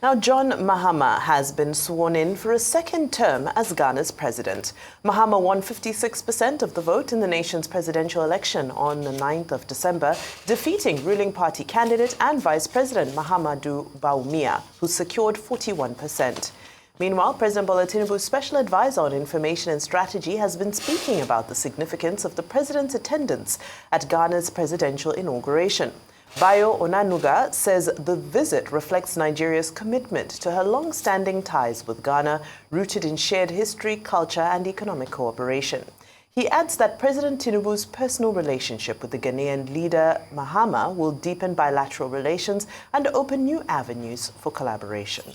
Now, John Mahama has been sworn in for a second term as Ghana's president. Mahama won 56% of the vote in the nation's presidential election on the 9th of December, defeating ruling party candidate and Vice President Mahamudu Bawumia, who secured 41%. Meanwhile, President Bolarinwa's special advisor on information and strategy has been speaking about the significance of the president's attendance at Ghana's presidential inauguration. Bayo Onanuga says the visit reflects Nigeria's commitment to her long-standing ties with Ghana, rooted in shared history, culture, and economic cooperation. He adds that President Tinubu's personal relationship with the Ghanaian leader Mahama will deepen bilateral relations and open new avenues for collaboration.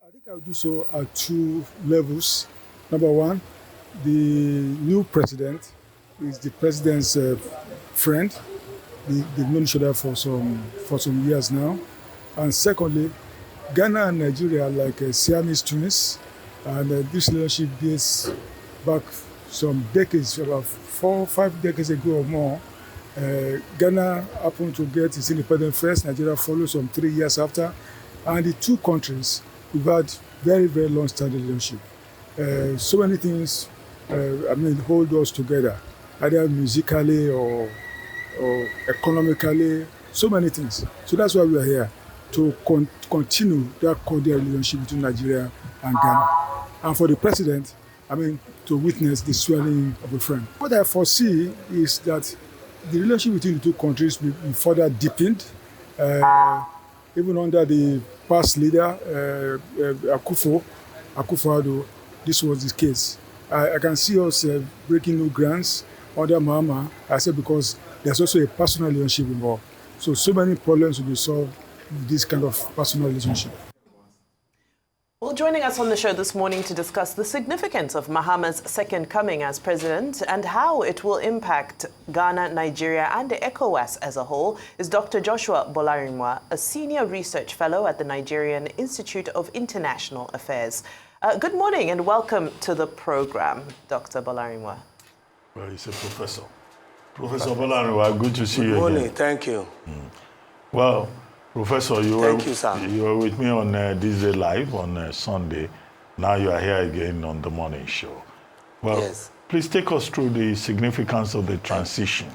I think I'll do so at two levels. Number one, the new president is the president's friend. They've known each other for some years now. And secondly, Ghana and Nigeria are like Siamese twins, and this relationship dates back some decades, about 4 or 5 decades ago or more. Ghana happened to get its independence first, Nigeria followed some 3 years after, and the two countries we've had very, very long-standing relationship. So many things, hold us together, either musically or economically, so many things. So that's why we are here, to continue that cordial relationship between Nigeria and Ghana. And for the president, to witness the swearing of a friend. What I foresee is that the relationship between the two countries will be further deepened, even under the past leader, Akufo-Addo. This was the case. I can see us breaking new grounds under Mahama, I said, because there's also a personal relationship involved. So many problems will be solved with this kind of personal relationship. Well, joining us on the show this morning to discuss the significance of Mahama's second coming as president and how it will impact Ghana, Nigeria, and ECOWAS as a whole is Dr. Joshua Bolarinwa, a senior research fellow at the Nigerian Institute of International Affairs. Good morning and welcome to the program, Dr. Bolarinwa. Well, he's a professor. Professor Bolarinwa, good to see you again. Good morning, thank you. Well, Professor, you were with me on This Day Live on Sunday. Now you are here again on the morning show. Well, yes. Please take us through the significance of the transition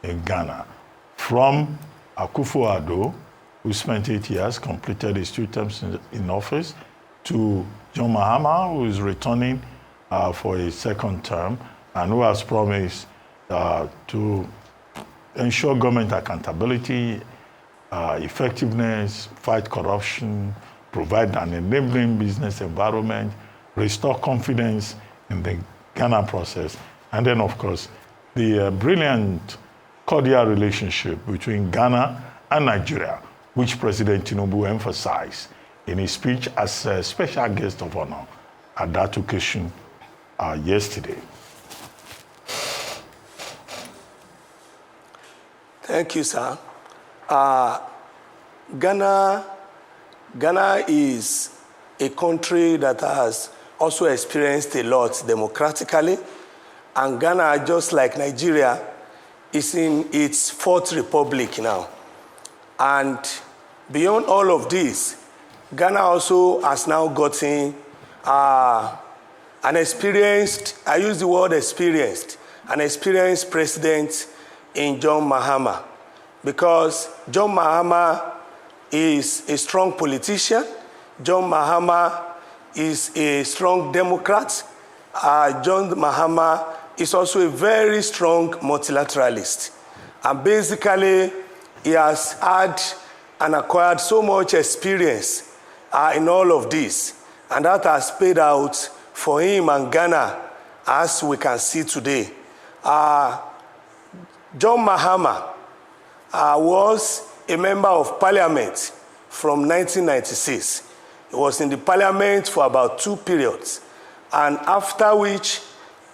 in Ghana from Akufo-Addo, who spent 8 years, completed his 2 terms in office, to John Mahama, who is returning for a second term and who has promised to ensure government accountability, effectiveness, fight corruption, provide an enabling business environment, restore confidence in the Ghana process, and then, of course, the brilliant cordial relationship between Ghana and Nigeria, which President Tinubu emphasized in his speech as a special guest of honor at that occasion yesterday. Thank you, sir. Ghana is a country that has also experienced a lot democratically, and Ghana, just like Nigeria, is in its 4th republic now. And beyond all of this, Ghana also has now gotten an experienced, I use the word experienced, an experienced president in John Mahama, because John Mahama is a strong politician. John Mahama is a strong Democrat. John Mahama is also a very strong multilateralist. And basically, he has had and acquired so much experience in all of this. And that has paid out for him and Ghana, as we can see today. John Mahama was a member of parliament from 1996. He was in the parliament for about 2 periods, and after which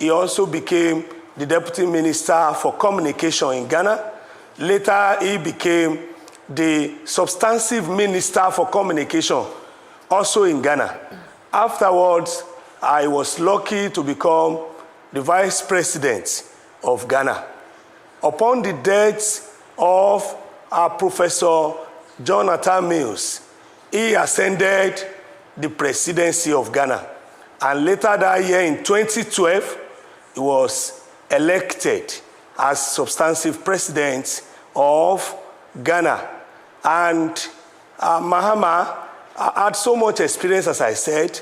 he also became the deputy minister for communication in Ghana. Later, he became the substantive minister for communication, also in Ghana. Afterwards, I was lucky to become the vice president of Ghana. Upon the death of our Professor Jonathan Mills he ascended the presidency of Ghana. And later that year, in 2012, he was elected as substantive president of Ghana. And Mahama had so much experience, as I said.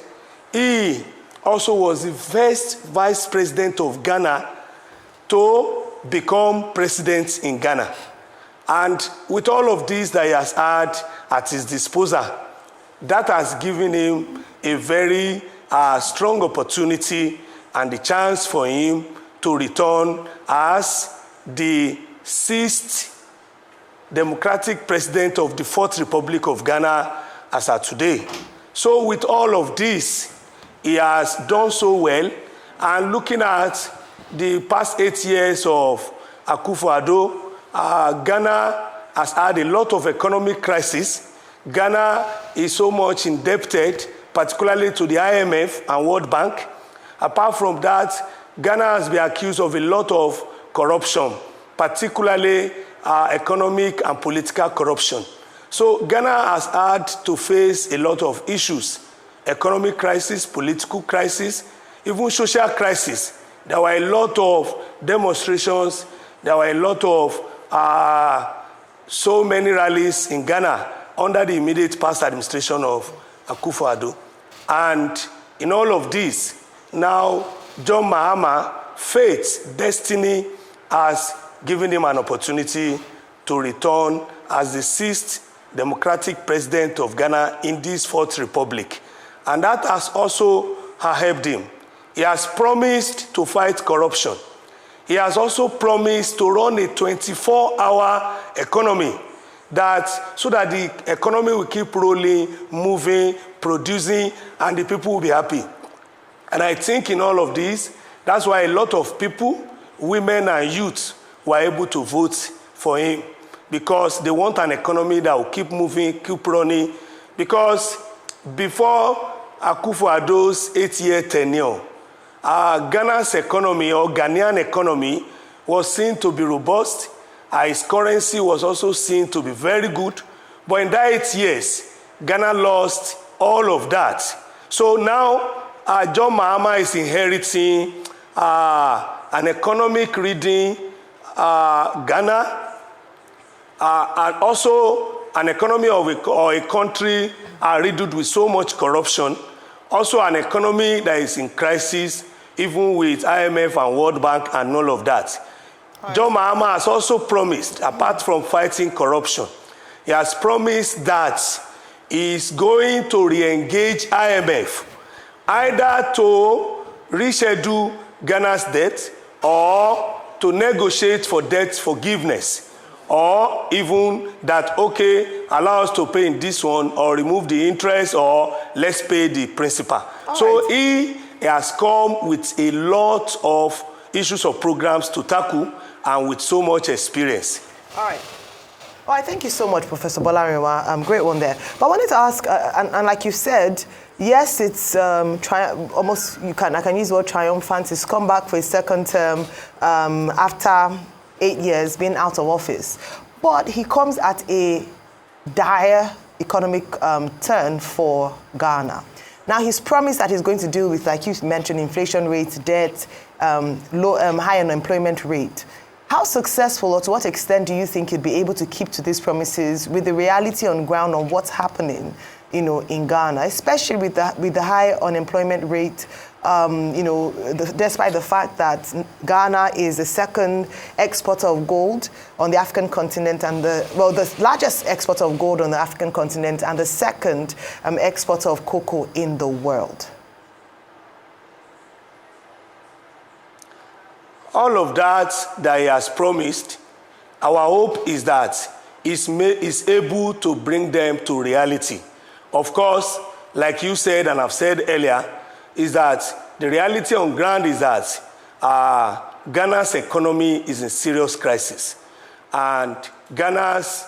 He also was the first vice president of Ghana to become president in Ghana. And with all of this that he has had at his disposal, that has given him a very strong opportunity and the chance for him to return as the 6th democratic president of the 4th Republic of Ghana as of today. So with all of this, he has done so well. And looking at the past 8 years of Akufo-Addo, Ghana has had a lot of economic crisis. Ghana is so much indebted, particularly to the IMF and World Bank. Apart from that, Ghana has been accused of a lot of corruption, particularly economic and political corruption. So Ghana has had to face a lot of issues: economic crisis, political crisis, even social crisis. There were a lot of demonstrations. There were a lot of so many rallies in Ghana under the immediate past administration of Akufo-Addo. And in all of this, now John Mahama, fate, destiny has given him an opportunity to return as the 6th democratic president of Ghana in this 4th Republic. And that has also helped him. He has promised to fight corruption. He has also promised to run a 24-hour economy so that the economy will keep rolling, moving, producing, and the people will be happy. And I think in all of this, that's why a lot of people, women and youth, were able to vote for him, because they want an economy that will keep moving, keep running. Because before Akufo-Addo's 8-year tenure, Ghana's economy, or Ghanaian economy, was seen to be robust. His currency was also seen to be very good. But in that 8 years, Ghana lost all of that. So now, John Mahama is inheriting an economic reading Ghana, and also an economy of a country riddled with so much corruption, also an economy that is in crisis, even with IMF and World Bank and all of that. Right. John Mahama has also promised, apart from fighting corruption, he has promised that he is going to re-engage IMF, either to reschedule Ghana's debt or to negotiate for debt forgiveness, or even that, okay, allow us to pay in this one, or remove the interest, or let's pay the principal. All so right. He has come with a lot of issues or programs to tackle, and with so much experience. All right. All right, thank you so much, Professor Bolarinwa. Great one there. But I wanted to ask, and like you said, yes, it's almost, I can use the word triumphant. He's come back for his second term after 8 years being out of office. But he comes at a dire economic turn for Ghana. Now, he's promised that he's going to deal with, like you mentioned, inflation rates, debt, high unemployment rate. How successful, or to what extent do you think he'd be able to keep to these promises with the reality on ground of what's happening, in Ghana, especially with the high unemployment rate, despite the fact that Ghana is the second exporter of gold on the African continent and the largest exporter of gold on the African continent and the second exporter of cocoa in the world? All of that he has promised, our hope is that he's able to bring them to reality. Of course, like you said and I've said earlier, is that the reality on ground is that Ghana's economy is in serious crisis. And Ghana's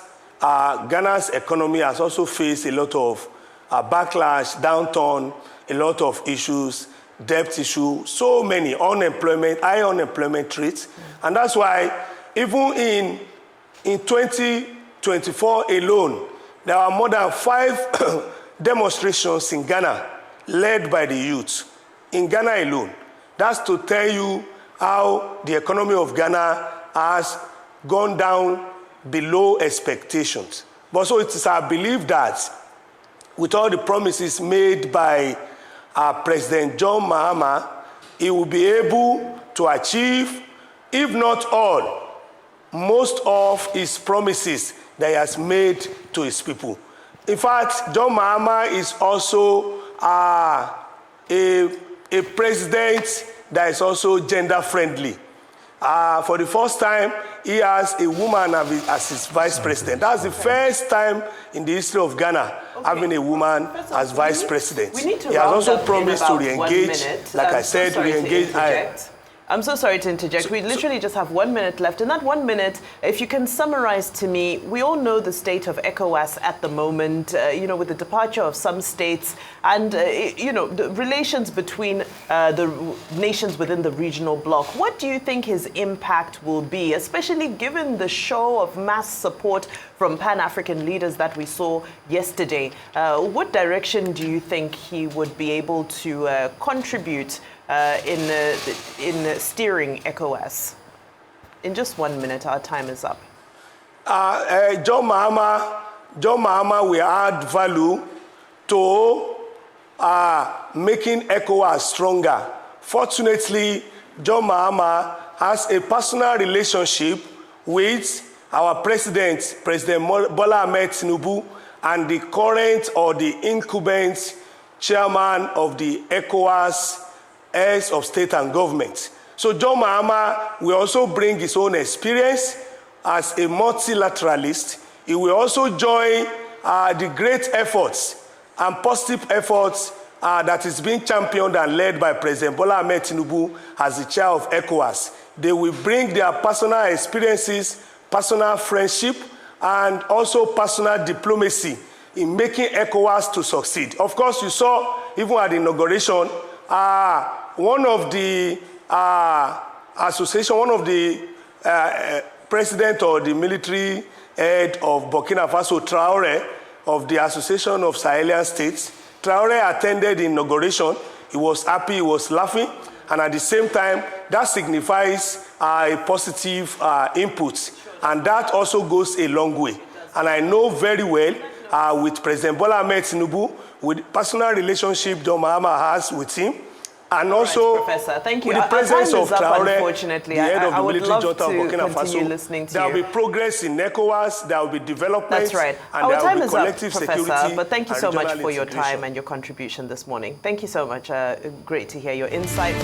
economy has also faced a lot of backlash, downturn, a lot of issues, debt issue, so many, unemployment, high unemployment rates. And that's why even in 2024 alone, there are more than 5 demonstrations in Ghana led by the youth, in Ghana alone. That's to tell you how the economy of Ghana has gone down below expectations. But so it is our belief that with all the promises made by President John Mahama, he will be able to achieve, if not all, most of his promises that he has made to his people. In fact, John Mahama is also a president that is also gender-friendly. For the first time, he has a woman as his vice president. That's the first time in the history of Ghana having a woman as vice president. He has also promised to re-engage, like I said, re-engage. I'm so sorry to interject. We literally just have 1 minute left. In that 1 minute, if you can summarize to me, we all know the state of ECOWAS at the moment, with the departure of some states and, the relations between the nations within the regional bloc. What do you think his impact will be, especially given the show of mass support from Pan-African leaders that we saw yesterday? What direction do you think he would be able to contribute in steering ECOWAS? In just 1 minute, our time is up. John Mahama will add value to making ECOWAS stronger. Fortunately, John Mahama has a personal relationship with our president, President Bola Tinubu, and the current or the incumbent chairman of the ECOWAS heads of state and government. So John Mahama will also bring his own experience as a multilateralist. He will also join the great efforts and positive efforts that is being championed and led by President Bola Tinubu as the chair of ECOWAS. They will bring their personal experiences, personal friendship, and also personal diplomacy in making ECOWAS to succeed. Of course, you saw, even at the inauguration, one of the association, one of the president or the military head of Burkina Faso, Traoré, of the Association of Sahelian States, Traoré attended the inauguration. He was happy, he was laughing, and at the same time, that signifies a positive input, and that also goes a long way. And I know very well with President Bola Tinubu, with personal relationship John Mahama has with him, and also Professor, thank you. With the presence of Traoré, unfortunately, the head of I the would military love junta of to Burkina continue Faso, listening to there will you. be progress in ECOWAS, there will be development, That's right. and Our there time will be is up, collective Professor, security. but thank you so much for your integration. time and your contribution this morning. Thank you so much. Great to hear your insight.